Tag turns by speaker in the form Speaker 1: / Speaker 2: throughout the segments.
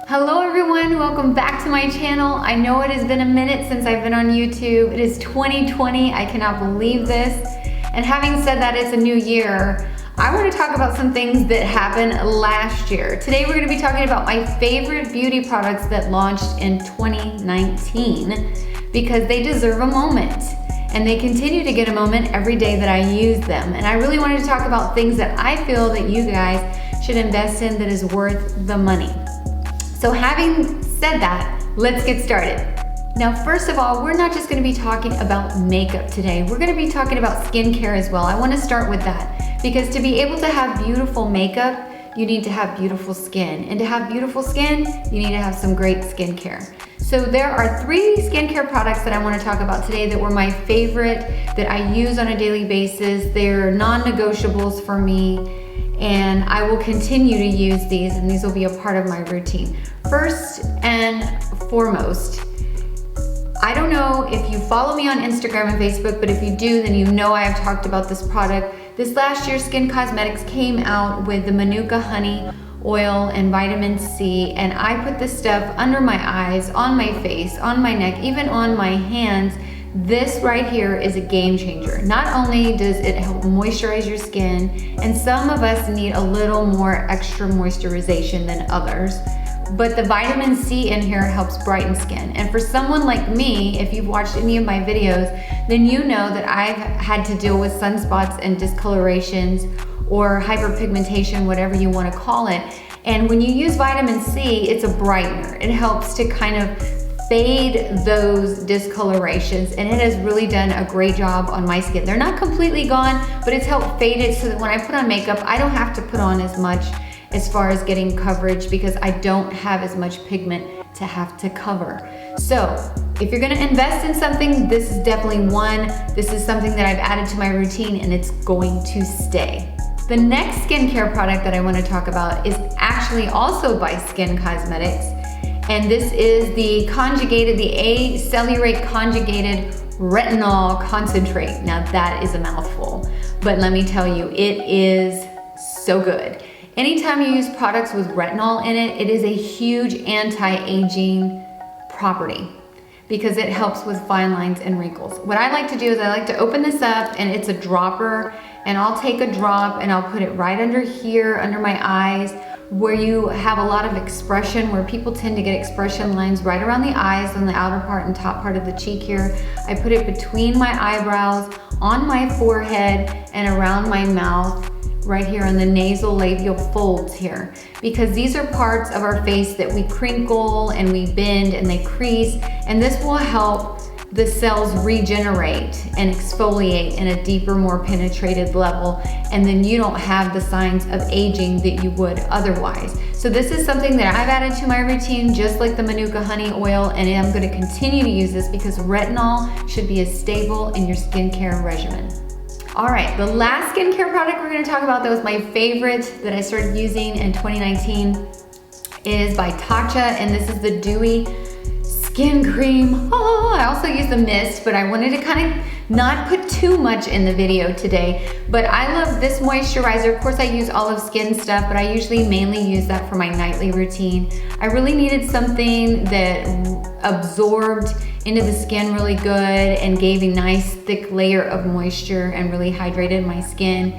Speaker 1: Hello everyone, welcome back to my channel. I know it has been a minute since I've been on YouTube. It is 2020, I cannot believe this. And having said that, it's a new year. I want to talk about some things that happened last year. Today we're going to be talking about my favorite beauty products that launched in 2019 because they deserve a moment. And they continue to get a moment every day that I use them. And I really wanted to talk about things that I feel that you guys should invest in that is worth the money. So having said that, let's get started. Now, first of all, we're not just gonna be talking about makeup today. We're gonna be talking about skincare as well. I wanna start with that because to be able to have beautiful makeup, you need to have beautiful skin. And to have beautiful skin, you need to have some great skincare. So there are 3 skincare products that I wanna talk about today that were my favorite, that I use on a daily basis. They're non-negotiables for me, and I will continue to use these, and these will be a part of my routine. First and foremost, I don't know if you follow me on Instagram and Facebook, but if you do, then you know I have talked about this product. This last year, Skin Cosmetics came out with the Manuka Honey Oil and Vitamin C, and I put this stuff under my eyes, on my face, on my neck, even on my hands. This right here is a game changer. Not only does it help moisturize your skin, and some of us need a little more extra moisturization than others, but the vitamin C in here helps brighten skin. And for someone like me, if you've watched any of my videos, then you know that I've had to deal with sunspots and discolorations or hyperpigmentation, whatever you want to call it. And when you use vitamin C, it's a brightener. It helps to kind of fade those discolorations, and it has really done a great job on my skin. They're not completely gone, but it's helped fade it so that when I put on makeup, I don't have to put on as much as far as getting coverage because I don't have as much pigment to have to cover. So if you're gonna invest in something, this is definitely one. This is something that I've added to my routine and it's going to stay. The next skincare product that I wanna talk about is actually also by Skin Cosmetics. And this is the acellurate conjugated retinol concentrate. Now that is a mouthful, but let me tell you, it is so good. Anytime you use products with retinol in it, it is a huge anti-aging property because it helps with fine lines and wrinkles. What I like to do is I like to open this up, and it's a dropper, and I'll take a drop and I'll put it right under here, under my eyes, where you have a lot of expression, where people tend to get expression lines right around the eyes on the outer part and top part of the cheek here. I put it between my eyebrows, on my forehead, and around my mouth, right here on the nasal labial folds here, because these are parts of our face that we crinkle and we bend and they crease, and this will help the cells regenerate and exfoliate in a deeper, more penetrated level, and then you don't have the signs of aging that you would otherwise. So this is something that I've added to my routine, just like the Manuka Honey Oil, and I'm gonna continue to use this because retinol should be a staple in your skincare regimen. All right, the last skincare product we're gonna talk about that was my favorite that I started using in 2019 is by Tatcha, and this is the Dewy Skin Cream. Oh, I also use the mist, but I wanted to kind of not put too much in the video today. But I love this moisturizer. Of course, I use Olive Skin stuff, but I usually mainly use that for my nightly routine. I really needed something that absorbed into the skin really good and gave a nice thick layer of moisture and really hydrated my skin.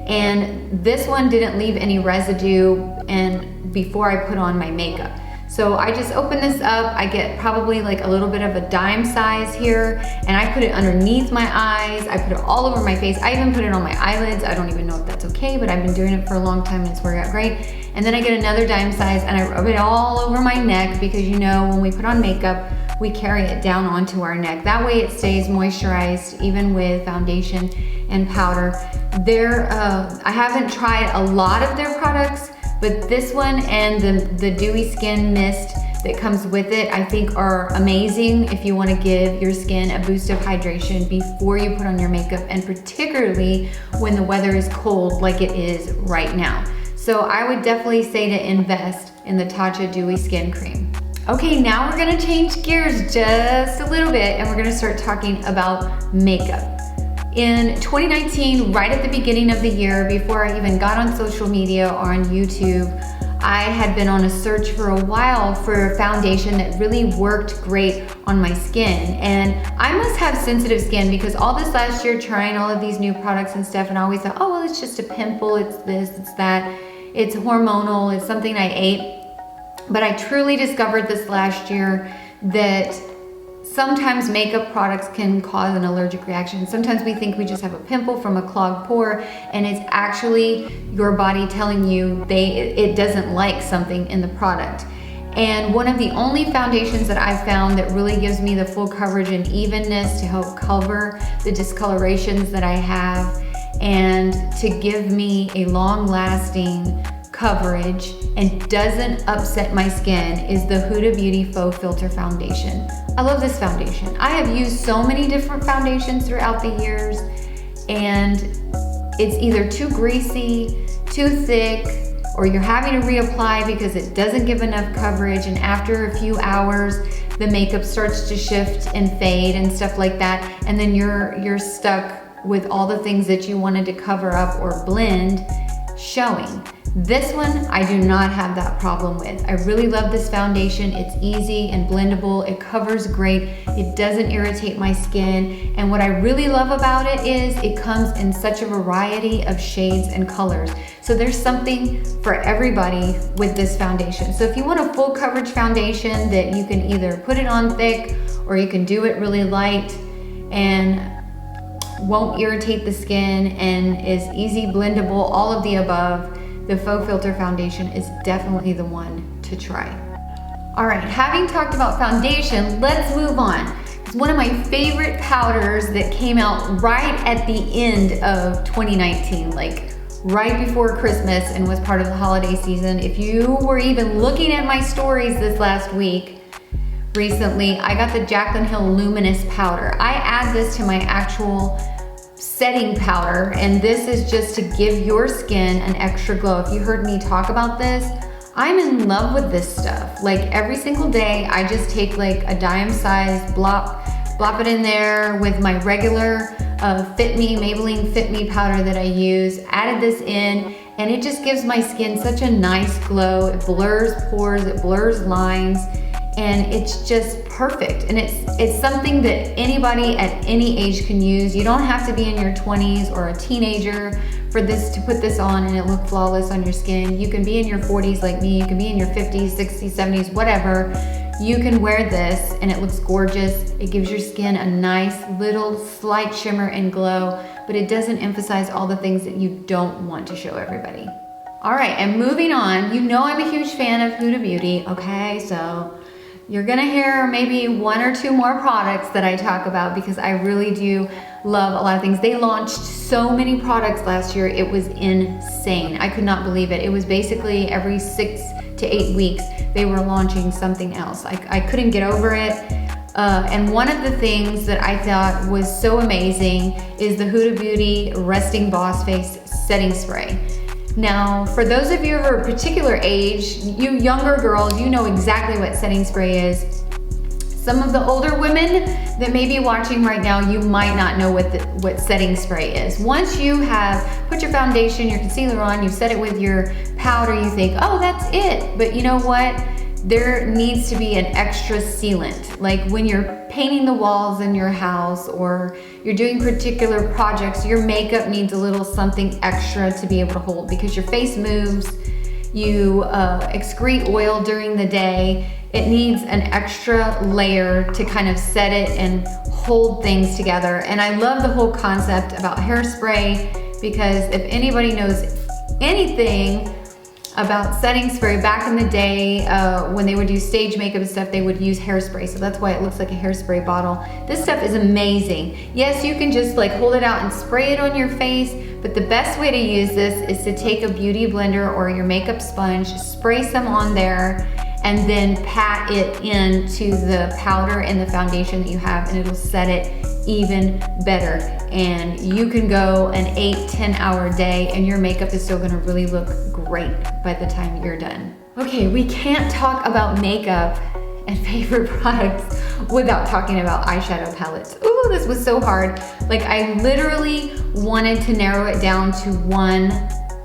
Speaker 1: And this one didn't leave any residue and before I put on my makeup. So I just open this up. I get probably like a little bit of a dime size here, and I put it underneath my eyes. I put it all over my face. I even put it on my eyelids. I don't even know if that's okay, but I've been doing it for a long time and it's worked out great. And then I get another dime size and I rub it all over my neck because you know when we put on makeup, we carry it down onto our neck. That way it stays moisturized even with foundation and powder. I haven't tried a lot of their products, but this one and the Dewy Skin Mist that comes with it, I think are amazing if you wanna give your skin a boost of hydration before you put on your makeup, and particularly when the weather is cold like it is right now. So I would definitely say to invest in the Tatcha Dewy Skin Cream. Okay, now we're gonna change gears just a little bit and we're gonna start talking about makeup. In 2019, right at the beginning of the year, before I even got on social media or on YouTube, I had been on a search for a while for a foundation that really worked great on my skin. And I must have sensitive skin because all this last year trying all of these new products and stuff, and I always thought, oh, well, it's just a pimple, it's this, it's that, it's hormonal, it's something I ate. But I truly discovered this last year that sometimes makeup products can cause an allergic reaction. Sometimes we think we just have a pimple from a clogged pore, and it's actually your body telling you it doesn't like something in the product. And one of the only foundations that I've found that really gives me the full coverage and evenness to help cover the discolorations that I have and to give me a long-lasting coverage and doesn't upset my skin is the Huda Beauty Faux Filter Foundation. I love this foundation. I have used so many different foundations throughout the years, and it's either too greasy, too thick, or you're having to reapply because it doesn't give enough coverage, and after a few hours the makeup starts to shift and fade and stuff like that, and then you're stuck with all the things that you wanted to cover up or blend showing. This one, I do not have that problem with. I really love this foundation. It's easy and blendable. It covers great. It doesn't irritate my skin. And what I really love about it is it comes in such a variety of shades and colors. So there's something for everybody with this foundation. So if you want a full coverage foundation that you can either put it on thick or you can do it really light and won't irritate the skin and is easy, blendable, all of the above, the Faux Filter Foundation is definitely the one to try. All right, having talked about foundation, let's move on. It's one of my favorite powders that came out right at the end of 2019, like right before Christmas and was part of the holiday season. If you were even looking at my stories this last week, recently, I got the Jaclyn Hill Luminous Powder. I add this to my actual setting powder, and this is just to give your skin an extra glow. If you heard me talk about this, I'm in love with this stuff. Like every single day, I just take like a dime size, blop it in there with my regular Fit Me, Maybelline Fit Me powder that I use, added this in, and it just gives my skin such a nice glow. It blurs pores, it blurs lines, and it's just perfect. And it's something that anybody at any age can use. You don't have to be in your 20s or a teenager for this to put this on and it look flawless on your skin. You can be in your 40s like me, you can be in your 50s, 60s, 70s, whatever. You can wear this and it looks gorgeous. It gives your skin a nice little slight shimmer and glow, but it doesn't emphasize all the things that you don't want to show everybody. All right, and moving on, you know I'm a huge fan of Huda Beauty, okay? So you're gonna hear maybe one or two more products that I talk about because I really do love a lot of things. They launched so many products last year, it was insane. I could not believe it. It was basically every 6 to 8 weeks, they were launching something else. I couldn't get over it. And one of the things that I thought was so amazing is the Huda Beauty Resting Boss Face Setting Spray. Now, for those of you of a particular age, you younger girls, you know exactly what setting spray is. Some of the older women that may be watching right now, you might not know what setting spray is. Once you have put your foundation, your concealer on, you've set it with your powder, you think, oh, that's it. But you know what? There needs to be an extra sealant. Like when you're painting the walls in your house or you're doing particular projects, your makeup needs a little something extra to be able to hold because your face moves, you excrete oil during the day. It needs an extra layer to kind of set it and hold things together. And I love the whole concept about hairspray because if anybody knows anything about setting spray, back in the day when they would do stage makeup and stuff, they would use hairspray. So that's why it looks like a hairspray bottle. This stuff is amazing. Yes, you can just like hold it out and spray it on your face, but the best way to use this is to take a beauty blender or your makeup sponge, spray some on there, and then pat it into the powder and the foundation that you have, and it'll set it even better. And you can go an 8-10 hour day and your makeup is still gonna really look great by the time you're done. Okay, we can't talk about makeup and favorite products without talking about eyeshadow palettes. Ooh, this was so hard. Like I literally wanted to narrow it down to one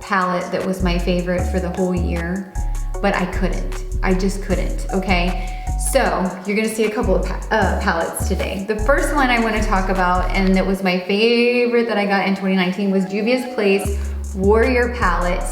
Speaker 1: palette that was my favorite for the whole year. but I couldn't. I just couldn't, okay? So you're gonna see a couple of palettes today. The first one I wanna talk about, and that was my favorite that I got in 2019, was Juvia's Place Warrior Palette.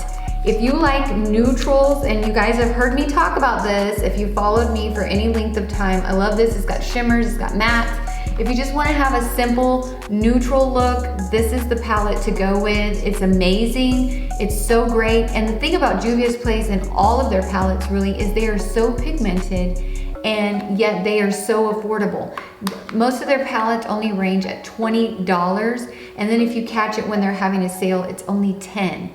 Speaker 1: If you like neutrals, and you guys have heard me talk about this, if you followed me for any length of time, I love this. It's got shimmers, it's got mattes. If you just wanna have a simple neutral look, this is the palette to go with. It's amazing, it's so great. And the thing about Juvia's Place and all of their palettes really is they are so pigmented, and yet they are so affordable. Most of their palettes only range at $20, and then if you catch it when they're having a sale, it's only $10.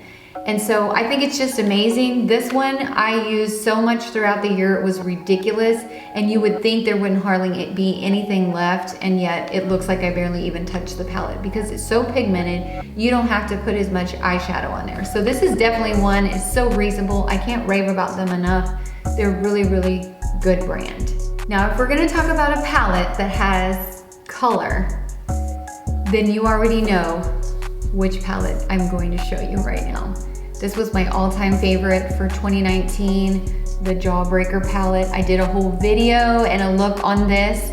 Speaker 1: And so I think it's just amazing. This one I used so much throughout the year, it was ridiculous, and you would think there wouldn't hardly be anything left, and yet it looks like I barely even touched the palette because it's so pigmented, you don't have to put as much eyeshadow on there. So this is definitely one, it's so reasonable. I can't rave about them enough. They're really, really good brand. Now, if we're gonna talk about a palette that has color, then you already know which palette I'm going to show you right now. This was my all-time favorite for 2019, the Jawbreaker palette. I did a whole video and a look on this.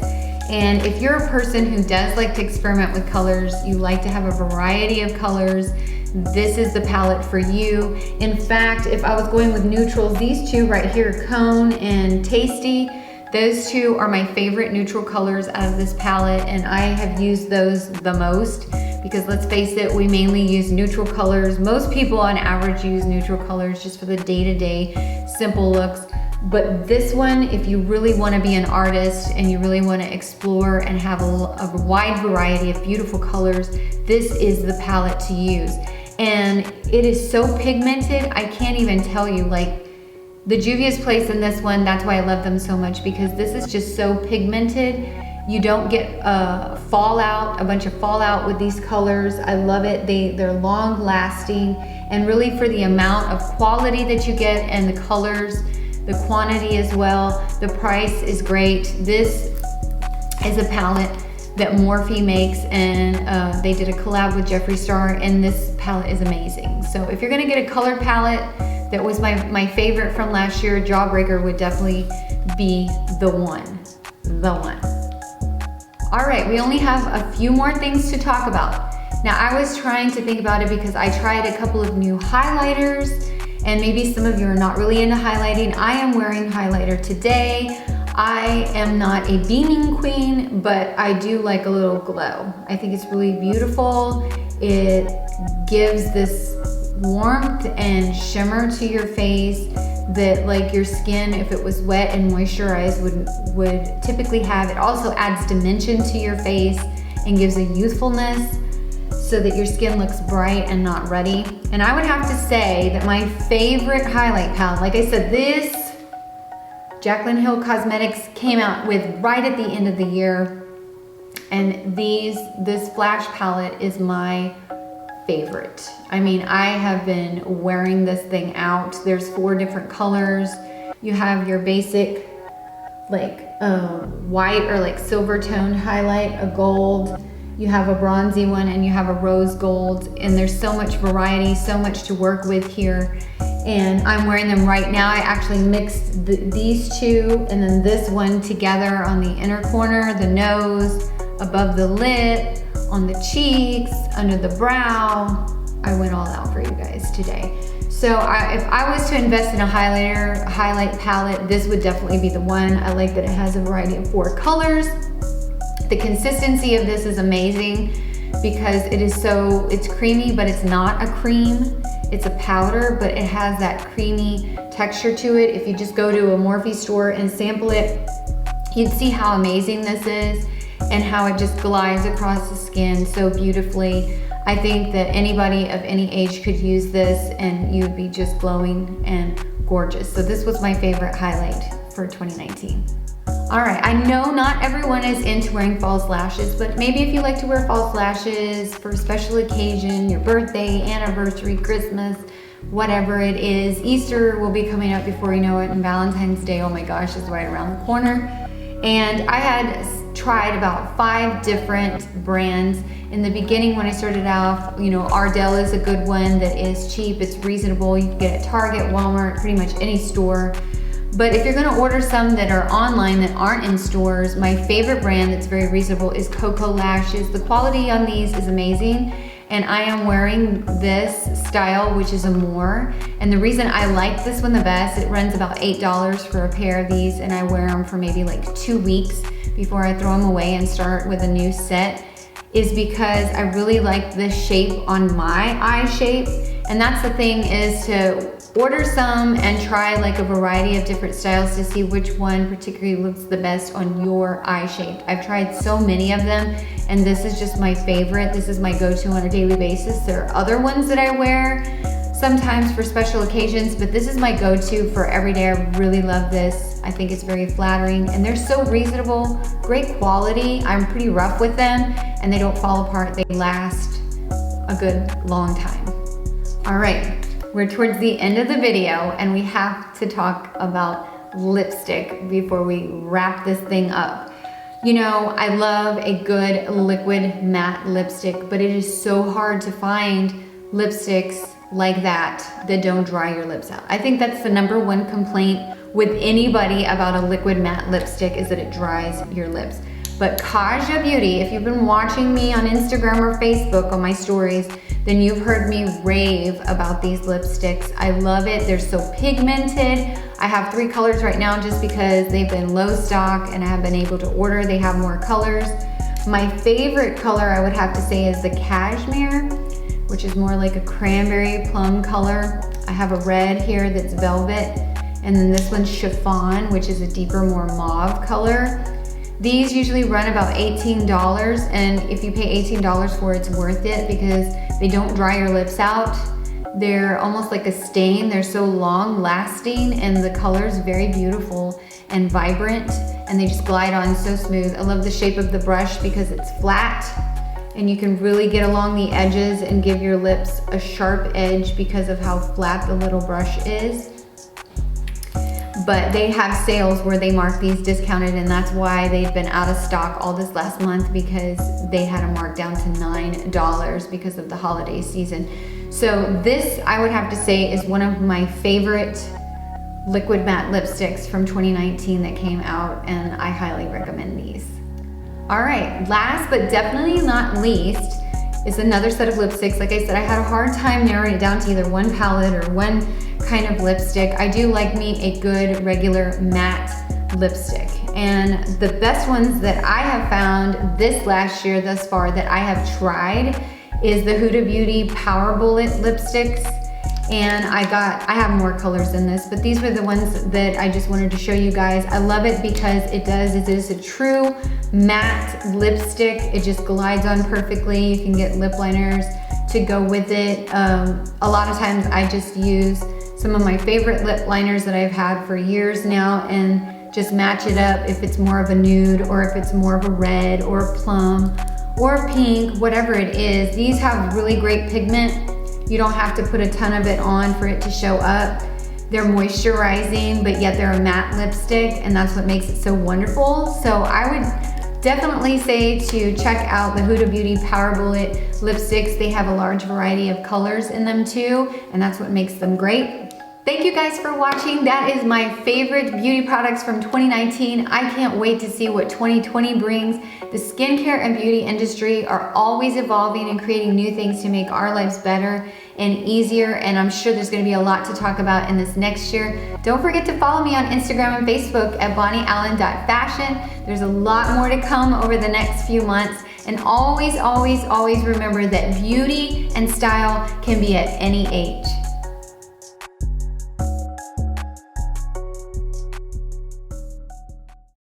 Speaker 1: And if you're a person who does like to experiment with colors, you like to have a variety of colors, this is the palette for you. In fact, if I was going with neutrals, these two right here, Cone and Tasty, those two are my favorite neutral colors out of this palette, and I have used those the most because let's face it, we mainly use neutral colors. Most people on average use neutral colors just for the day-to-day simple looks. But this one, if you really wanna be an artist and you really wanna explore and have a wide variety of beautiful colors, this is the palette to use. And it is so pigmented, I can't even tell you, like the Juvia's Place in this one, that's why I love them so much, because this is just so pigmented. You don't get a bunch of fallout with these colors. I love it. They're long lasting, and really for the amount of quality that you get and the colors, the quantity as well, the price is great. This is a palette that Morphe makes, and they did a collab with Jeffree Star, and this palette is amazing. So if you're gonna get a colored palette, that was my favorite from last year, Jawbreaker would definitely be the one. All right, we only have a few more things to talk about. Now, I was trying to think about it because I tried a couple of new highlighters, and maybe some of you are not really into highlighting. I am wearing highlighter today. I am not a beaming queen, but I do like a little glow. I think it's really beautiful. It gives this warmth and shimmer to your face that like your skin, if it was wet and moisturized, would typically have. It also adds dimension to your face and gives a youthfulness so that your skin looks bright and not ruddy. And I would have to say that my favorite highlight palette, like I said, this Jaclyn Hill Cosmetics came out with right at the end of the year, and this Flash palette is my favorite. I mean, I have been wearing this thing out. There's 4 different colors. You have your basic like white or like silver toned highlight, a gold, you have a bronzy one, and you have a rose gold, and there's so much variety, so much to work with here. And I'm wearing them right now. I actually mixed these two and then this one together on the inner corner, the nose, above the lip, on the cheeks, under the brow. I went all out for you guys today. So if I was to invest in a highlight palette, this would definitely be the one. I like that it has a variety of 4 colors. The consistency of this is amazing because it's creamy, but it's not a cream. It's a powder, but it has that creamy texture to it. If you just go to a Morphe store and sample it, you'd see how amazing this is and how it just glides across the skin so beautifully. I think that anybody of any age could use this and you'd be just glowing and gorgeous. So this was my favorite highlight for 2019. All right, I know not everyone is into wearing false lashes, but maybe if you like to wear false lashes for a special occasion, your birthday, anniversary, Christmas, whatever it is. Easter will be coming up before you know it, and Valentine's Day, oh my gosh, is right around the corner. And I had tried about 5 different brands. In the beginning when I started off, you know, Ardell is a good one that is cheap, it's reasonable. You can get it at Target, Walmart, pretty much any store. But if you're gonna order some that are online that aren't in stores, my favorite brand that's very reasonable is Cocoa Lashes. The quality on these is amazing. And I am wearing this style, which is a more. And the reason I like this one the best, it runs about $8 for a pair of these, and I wear them for maybe like 2 weeks before I throw them away and start with a new set, is because I really like the shape on my eye shape. And that's the thing, is to order some and try like a variety of different styles to see which one particularly looks the best on your eye shape. I've tried so many of them, and this is just my favorite. This is my go-to on a daily basis. There are other ones that I wear sometimes for special occasions, but this is my go-to for every day. I really love this. I think it's very flattering, and they're so reasonable, great quality. I'm pretty rough with them, and they don't fall apart. They last a good long time. All right, we're towards the end of the video, and we have to talk about lipstick before we wrap this thing up. You know, I love a good liquid matte lipstick, but it is so hard to find lipsticks like that don't dry your lips out. I think that's the #1 complaint with anybody about a liquid matte lipstick, is that it dries your lips. But Kaja Beauty, if you've been watching me on Instagram or Facebook on my stories, then you've heard me rave about these lipsticks. I love it. They're so pigmented. I have 3 colors right now just because they've been low stock and I have been able to order. They have more colors. My favorite color, I would have to say, is the Cashmere, which is more like a cranberry plum color. I have a red here that's velvet, and then this one's Chiffon, which is a deeper, more mauve color. These usually run about $18, and if you pay $18 for it, it's worth it because they don't dry your lips out. They're almost like a stain. They're so long lasting, and the color's very beautiful and vibrant, and they just glide on so smooth. I love the shape of the brush because it's flat, and you can really get along the edges and give your lips a sharp edge because of how flat the little brush is. But they have sales where they mark these discounted, and that's why they've been out of stock all this last month, because they had a markdown to $9 because of the holiday season. So this, I would have to say, is one of my favorite liquid matte lipsticks from 2019 that came out, and I highly recommend these. All right, last but definitely not least is another set of lipsticks. Like I said, I had a hard time narrowing it down to either one palette or one kind of lipstick. I do like me a good regular matte lipstick. And the best ones that I have found this last year thus far that I have tried is the Huda Beauty Power Bullet lipsticks. And I have more colors than this, but these were the ones that I just wanted to show you guys. I love it because it is a true matte lipstick. It just glides on perfectly. You can get lip liners to go with it. A lot of times I just use some of my favorite lip liners that I've had for years now and just match it up if it's more of a nude or if it's more of a red or a plum or a pink, whatever it is. These have really great pigment. You don't have to put a ton of it on for it to show up. They're moisturizing, but yet they're a matte lipstick, and that's what makes it so wonderful. So I would definitely say to check out the Huda Beauty Power Bullet lipsticks. They have a large variety of colors in them too, and that's what makes them great. Thank you guys for watching. That is my favorite beauty products from 2019. I can't wait to see what 2020 brings. The skincare and beauty industry are always evolving and creating new things to make our lives better and easier, and I'm sure there's gonna be a lot to talk about in this next year. Don't forget to follow me on Instagram and Facebook at BonnieAllen.fashion. There's a lot more to come over the next few months, and always, always, always remember that beauty and style can be at any age.